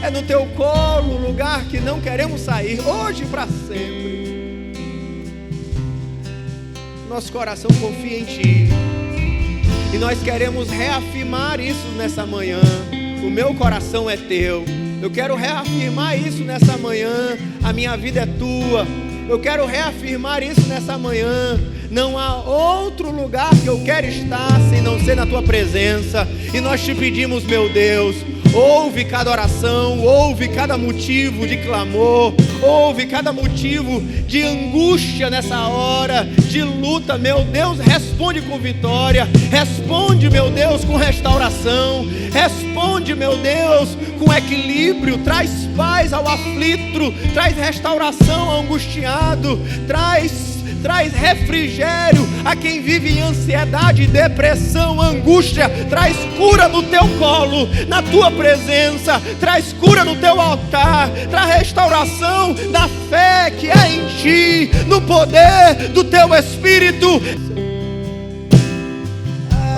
É no Teu colo o lugar que não queremos sair, hoje e para sempre. Nosso coração confia em Ti, e nós queremos reafirmar isso nessa manhã. O meu coração é Teu. Eu quero reafirmar isso nessa manhã. A minha vida é Tua. Eu quero reafirmar isso nessa manhã. Não há outro lugar que eu quero estar sem não ser na Tua presença. E nós Te pedimos, meu Deus, Ouve cada oração, ouve cada motivo de clamor, ouve cada motivo de angústia nessa hora, de luta. Meu Deus, responde com vitória, responde, meu Deus, com restauração, responde, meu Deus, com equilíbrio. Traz paz ao aflito, traz restauração ao angustiado, traz refrigério a quem vive em ansiedade, depressão, angústia. Traz cura no teu colo, na tua presença. Traz cura no teu altar. Traz restauração da fé que é em ti, no poder do teu Espírito.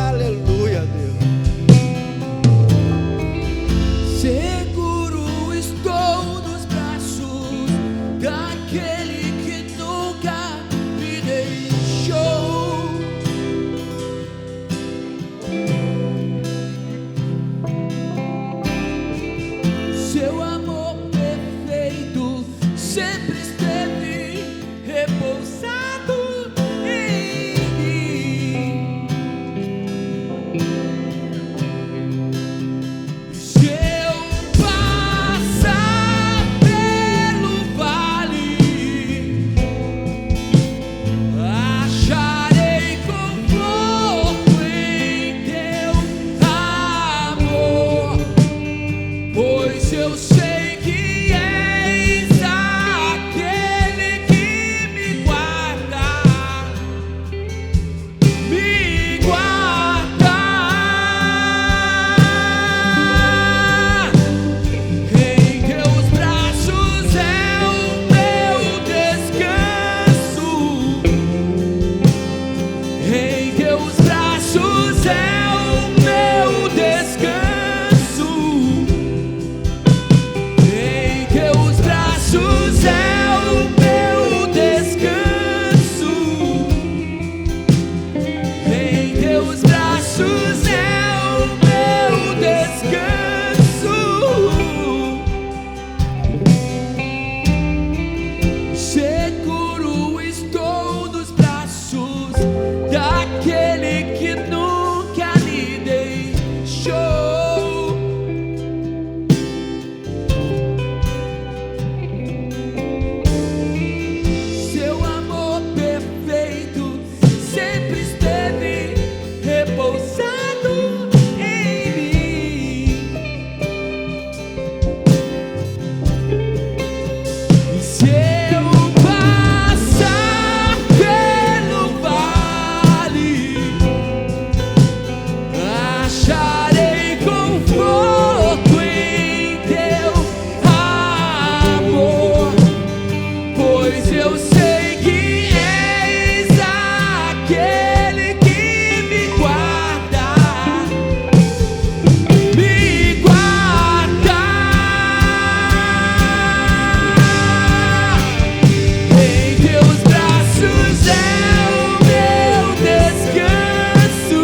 Aleluia, Deus. Seguro estou nos braços daquele que nunca me deixou. Seu amor perfeito sempre esteve repousado em mim. Se eu passar pelo vale, acharei conforto em teu amor, pois eu sei que és aquele que me guarda, me guarda. Em teus braços é o meu descanso. Em teus braços é o meu descanso. Em teus braços é o meu descanso. Em teus braços é o meu descanso. Seguro estou nos braços daquele que nunca me deixou. Seu amor perfeito sempre esteve repousado em mim. E se eu passar pelo vale, acharei conforto em teu amor, pois eu sei que és aquele que me guarda, me guarda. Em teus braços é o meu descanso.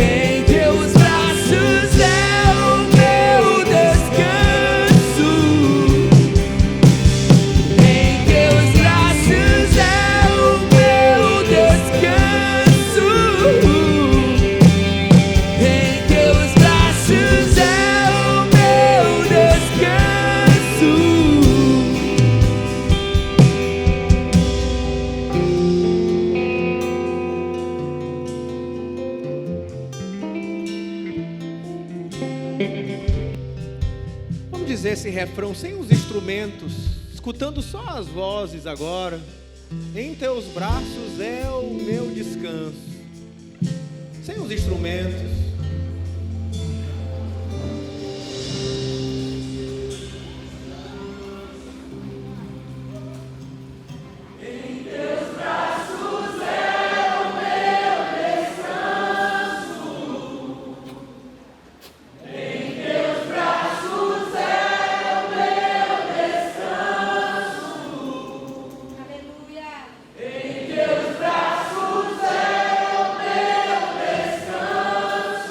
Em teus braços é o meu descanso. Em teus braços é o meu descanso. Em teus braços é o meu descanso. Vamos dizer esse refrão sem os instrumentos, escutando só as vozes agora. Em teus braços é o meu descanso. Sem os instrumentos. Em teus braços é o meu descanso.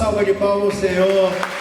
salva de palmas ao Senhor.